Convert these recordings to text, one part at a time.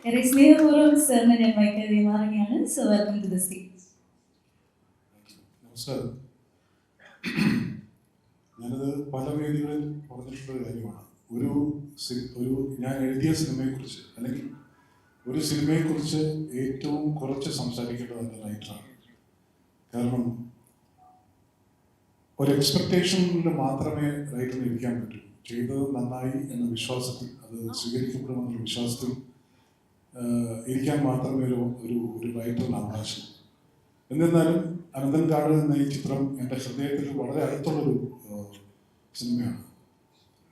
ഏറെ സ്നേഹപൂർവ്വം സാറിനെ ഞാൻ വൈകാതെ കൈമാറുകയാണ്. So welcome to the stage. നമസ്കാരം. ഞാനത് പല വേദികളിൽ പറഞ്ഞിട്ടുള്ള കാര്യമാണ്. ഒരു ഞാൻ എഴുതിയ സിനിമയെക്കുറിച്ച് അല്ലെങ്കിൽ ഒരു സിനിമയെക്കുറിച്ച് ഏറ്റവും കുറച്ച് സംസാരിക്കേണ്ടത് എൻ്റെ റൈറ്ററാണ്. കാരണം ഒരു എക്സ്പെക്ടേഷനിൽ മാത്രമേ റൈറ്ററിന് ഇരിക്കാൻ പറ്റൂ. ചെയ്തത് നന്നായി എന്ന വിശ്വാസത്തിൽ, അത് സ്വീകരിക്കപ്പെടുമെന്നുള്ള വിശ്വാസത്തിൽ ഇരിക്കാൻ മാത്രമേ ഒരു റൈറ്ററിന് അവകാശം. എന്നിരുന്നാലും അനന്തൻകാട് എന്ന ഈ ചിത്രം എൻ്റെ ഹൃദയത്തിൽ വളരെ അടുത്തുള്ളൊരു സിനിമയാണ്.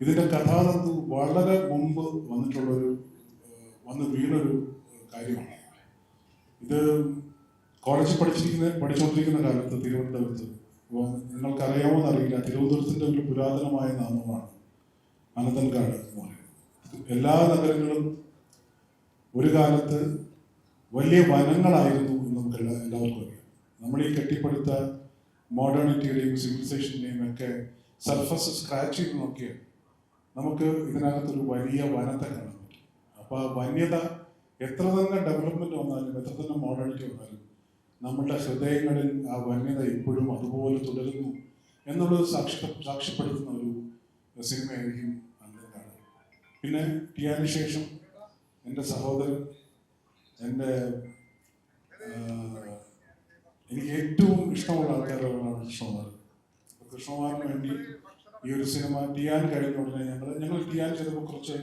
ഇതിൻ്റെ കഥാതന്തു വളരെ മുമ്പ് വന്ന് വീണൊരു കാര്യമാണ്. ഇത് കോളേജിൽ പഠിച്ചുകൊണ്ടിരിക്കുന്ന കാലത്ത് തിരുവനന്തപുരത്ത്, നിങ്ങൾക്കറിയാമോന്ന് അറിയില്ല, തിരുവനന്തപുരത്തിൻ്റെ ഒരു പുരാതനമായ നാമമാണ് അനന്തൻകാട് എന്ന് പറയുന്നത്. എല്ലാ നഗരങ്ങളും ഒരു കാലത്ത് വലിയ വനങ്ങളായിരുന്നു എന്ന് നമുക്ക് എല്ലാവർക്കും അറിയാം. നമ്മൾ ഈ കെട്ടിപ്പടുത്ത മോഡേണിറ്റിയുടെയും സിവിലൈസേഷൻ്റെയും ഒക്കെ സർഫസ് സ്ക്രാച്ച് ചെയ്ത് നോക്കിയാൽ നമുക്ക് ഇതിനകത്തൊരു വലിയ വനത്തെ കാണാൻ പറ്റും. അപ്പോൾ ആ വന്യത എത്ര തന്നെ ഡെവലപ്മെൻറ്റ് വന്നാലും, എത്ര തന്നെ മോഡേണിറ്റി വന്നാലും, നമ്മുടെ ഹൃദയങ്ങളിൽ ആ വന്യത ഇപ്പോഴും അതുപോലെ തുടരുന്നു എന്നുള്ളത് സാക്ഷ്യപ്പെടുത്തുന്ന ഒരു സിനിമയായിരിക്കും അനന്തൻകാട്. പിന്നെ ടിയാന് ശേഷം എൻ്റെ സഹോദരൻ, എനിക്ക് ഏറ്റവും ഇഷ്ടമുള്ള ആൾക്കാരാണ് കൃഷ്ണകുമാർ. കൃഷ്ണകുമാറിന് വേണ്ടി ഈ ഒരു സിനിമ ടിയാൻ കഴിഞ്ഞ ഉടനെ ഞങ്ങൾ ടിയാൻ ചെയ്തപ്പോൾ കുറച്ച്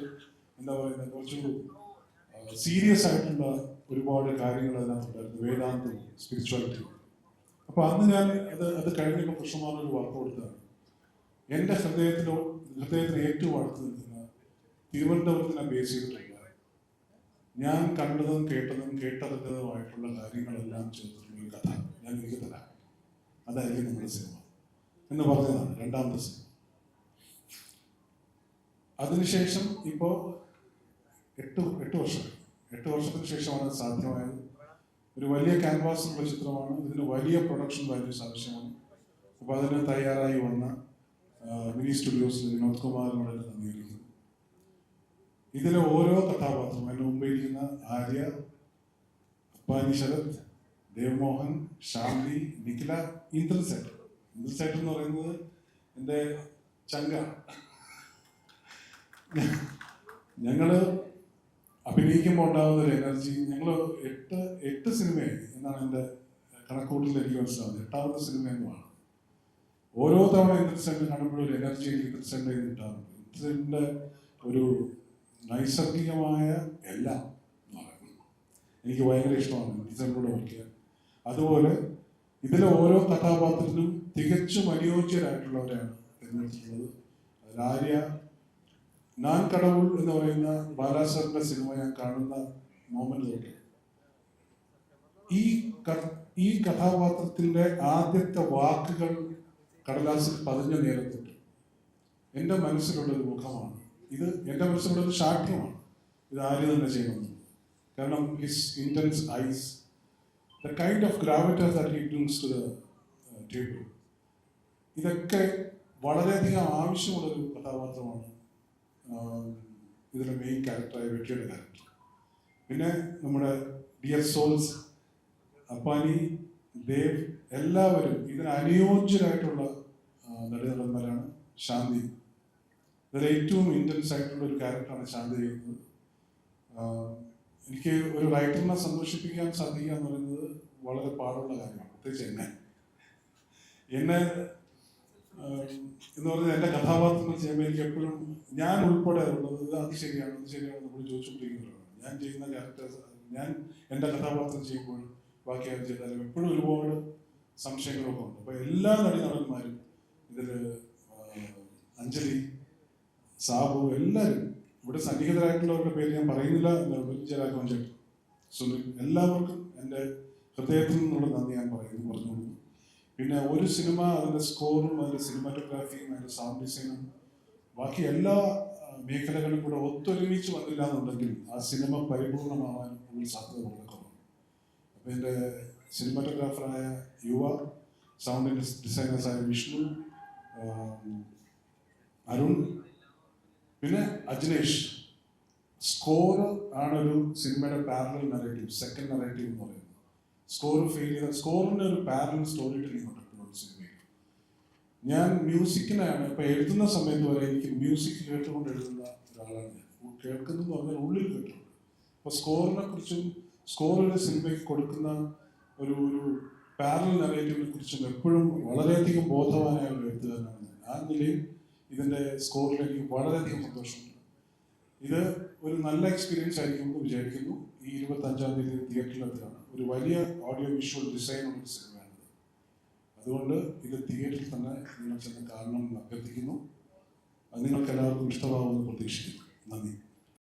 സീരിയസ് ആയിട്ടുള്ള ഒരുപാട് കാര്യങ്ങൾ അതിനകത്തുണ്ടായിരുന്നു, വേദാന്തവും സ്പിരിച്വാലിറ്റിയും. അപ്പോൾ അന്ന് ഞാൻ അത് കഴിഞ്ഞപ്പോൾ കൃഷ്ണകുമാറിനൊരു വാക്ക് കൊടുത്തതാണ്. എൻ്റെ ഹൃദയത്തിന് ഏറ്റവും അടുത്ത് നിൽക്കുന്ന തിരുവനന്തപുരത്തിനെ ബേസ് ചെയ്തിട്ടുള്ള ഞാൻ കണ്ടതും കേട്ടറിഞ്ഞതുമായിട്ടുള്ള കാര്യങ്ങളെല്ലാം ചേർത്തിട്ടുള്ള ഒരു കഥ ഞാൻ എനിക്ക് തരാം, അതായിരിക്കും നമ്മുടെ സിനിമ എന്ന് പറഞ്ഞതാണ് രണ്ടാമത്തെ സിനിമ. അതിനുശേഷം ഇപ്പോൾ 8 വർഷത്തിന് ശേഷമാണ് സാധ്യമായത്. ഒരു വലിയ ക്യാൻവാസിലുള്ള ചിത്രമാണ്. ഇതിന് വലിയ പ്രൊഡക്ഷൻ വാല്യൂസ് ആവശ്യമാണ്. അപ്പോൾ അതിന് തയ്യാറായി വന്ന മിനി സ്റ്റുഡിയോസിൽ വിനോദ് കുമാറിനോട് നന്ദിയിരിക്കുന്നു. ഇതിലെ ഓരോ കഥാപാത്രവും, അതിന് മുമ്പ് ഇരിക്കുന്ന ആര്യ, അപ്പാനി ശരത്, ദേവ്മോഹൻ, ശാന്തി, നിഖില, ഇന്ദ്രസേട്ട് എന്ന് പറയുന്നത് എൻ്റെ ചങ്ക. ഞങ്ങൾ അഭിനയിക്കുമ്പോൾ ഉണ്ടാകുന്ന ഒരു എനർജി, ഞങ്ങൾ 8 സിനിമയായി എന്നാണ് എൻ്റെ കണക്കൂട്ടിൽ എനിക്ക് മനസ്സിലാവുന്നത്. 8ാമത്തെ സിനിമ എന്നുമാണ്. ഓരോ തവണ ഇന്ദ്രസേട്ട് കാണുമ്പോഴും ഒരു എനർജി ഇന്ദ്രസേൻ്റെ കിട്ടാറുണ്ട്. ഇന്ദ്രസേൻ്റെ ഒരു നൈസർഗികമായ എല്ലാം എനിക്ക് ഭയങ്കര ഇഷ്ടമാണ് ഇന്ദ്രസേനോട് വയ്ക്കുക. അതുപോലെ ഇതിലെ ഓരോ കഥാപാത്രത്തിനും തികച്ചും അനുയോജ്യരായിട്ടുള്ളവരാണ് തിരഞ്ഞെടുത്തിട്ടുള്ളത്. ആര്യ, ഞാൻ കടവുൾ എന്ന് പറയുന്ന ബാലാസറിന്റെ സിനിമ ഞാൻ കാണുന്ന മോമെന്റ് തൊട്ട് ഈ കഥാപാത്രത്തിന്റെ ആദ്യത്തെ വാക്കുകൾ കടലാസിൽ പതിഞ്ഞ നേരത്തൊട്ട് എൻ്റെ മനസ്സിലുള്ളൊരു മുഖമാണ് ഇത്. എൻ്റെ മനസ്സിലുള്ളൊരു ശാഠ്യമാണ് ഇത് ആര്യ തന്നെ ചെയ്യണമെന്ന്. കാരണം his intense eyes, the kind of gravitas that he brings to the table, ഇതൊക്കെ വളരെയധികം ആവശ്യമുള്ളൊരു കഥാപാത്രമാണ് ഇതിലെ മെയിൻ ക്യാരക്ടറായ വെട്ടിയുടെ ക്യാരക്ടർ. പിന്നെ നമ്മുടെ ഡിയർ സോൾസ്, അപ്പാനി, ദേവ്, എല്ലാവരും ഇതിന് അനുയോജ്യരായിട്ടുള്ള നടന്മാരാണ്. ശാന്തി, ഇതിൽ ഏറ്റവും ഇൻറ്റൻസ് ആയിട്ടുള്ള ഒരു ക്യാരക്ടറാണ് ശാന്തി ചെയ്യുന്നത്. എനിക്ക് ഒരു റൈറ്ററിനെ സന്തോഷിപ്പിക്കാൻ സാധിക്കുക എന്ന് പറയുന്നത് വളരെ പാടുള്ള കാര്യമാണ്. പ്രത്യേകിച്ച് എന്നെ എന്ന് പറഞ്ഞാൽ എൻ്റെ കഥാപാത്രങ്ങൾ ചെയ്യുമ്പോൾ എനിക്ക് എപ്പോഴും ഞാൻ ഉൾപ്പെടെ ഉള്ളത് അത് ശരിയാണ് നമ്മൾ ചോദിച്ചുകൊണ്ടിരിക്കുന്നവരാണ്. ഞാൻ ചെയ്യുന്ന ക്യാരക്ടേഴ്സ്, ഞാൻ എൻ്റെ കഥാപാത്രം ചെയ്യുമ്പോൾ ബാക്കി ആരും ചെയ്താലും എപ്പോഴും ഒരുപാട് സംശയങ്ങളൊക്കെ ഉണ്ട്. അപ്പോൾ എല്ലാ നടന്മാരും ഇതിൽ, അഞ്ജലി, സാബു, എല്ലാവരും ഇവിടെ സന്നിഹിതരായിട്ടുള്ളവരുടെ പേര് ഞാൻ പറയുന്നില്ല, ജയരാഘവൻ ചേട്ടൻ, സുനിൽ, എല്ലാവർക്കും എൻ്റെ ഹൃദയത്തിൽ നിന്നുള്ള നന്ദി ഞാൻ പറഞ്ഞുകൊണ്ടു. പിന്നെ ഒരു സിനിമ അതിൻ്റെ സ്കോറും അതിൻ്റെ സിനിമാറ്റോഗ്രാഫിയും അതിൻ്റെ സൗണ്ട് ഡിസൈനും ബാക്കി എല്ലാ മേഖലകളും കൂടെ ഒത്തൊരുമിച്ച് വന്നില്ല എന്നുണ്ടെങ്കിൽ ആ സിനിമ പരിപൂർണമാവാൻ ഒരു സാധ്യത വളരെ കുറവാണ്. അപ്പോൾ എൻ്റെ സിനിമാറ്റോഗ്രാഫറായ യുവ, സൗണ്ട് ഡിസൈനേഴ്സായ വിഷ്ണു, അരുൺ, പിന്നെ അജ്നേഷ്, സ്കോർ ആണ് ഒരു സിനിമയുടെ പാരലൽ നറേറ്റീവ്, സെക്കൻഡ് നറേറ്റീവ് എന്ന് പറയുന്നത്. സ്കോർ ഫെയിൽ ചെയ്ത സ്കോറിന് ഒരു പാരലൽ സ്റ്റോറി ടെല്ലിംഗ് ഉണ്ട് എപ്പോഴും സിനിമയിൽ. ഞാൻ മ്യൂസിക്കിനാണ് ഇപ്പൊ എഴുതുന്ന സമയത്ത് വരെ എനിക്ക് മ്യൂസിക് കേട്ടുകൊണ്ട് എഴുതുന്ന ഒരാളാണ് ഞാൻ. കേൾക്കുന്നതെന്ന് പറഞ്ഞാൽ ഉള്ളിൽ കേട്ടിട്ടുണ്ട്. അപ്പൊ സ്കോറിനെ കുറിച്ചും സ്കോർ ഒരു സിനിമയ്ക്ക് കൊടുക്കുന്ന ഒരു പാരലൽ നറേറ്റീവിനെ കുറിച്ചും എപ്പോഴും വളരെയധികം ബോധവാനായ ഒരു എഴുത്തുകാരനാണ് ഞാൻ. ആ നിലയിൽ ഇതിന്റെ സ്കോറിൽ എനിക്ക് വളരെയധികം സന്തോഷമുണ്ട്. ഇത് ഒരു നല്ല എക്സ്പീരിയൻസ് ആയിരിക്കുമെന്ന് വിചാരിക്കുന്നു. ഈ 25-ാം തീയതി തിയേറ്ററിലെത്തുകയാണ്. ഒരു വലിയ ഓഡിയോ വിഷ്വൽ ഡിസൈൻ ഉള്ള ഒരു സിനിമയാണിത്. അതുകൊണ്ട് ഇത് തിയേറ്ററിൽ തന്നെ നിങ്ങൾ ചെന്ന് കാണണം എന്ന് അഭ്യർത്ഥിക്കുന്നു. അത് നിങ്ങൾക്ക് എല്ലാവർക്കും ഇഷ്ടമാവുമെന്ന് പ്രതീക്ഷിക്കുന്നു. നന്ദി.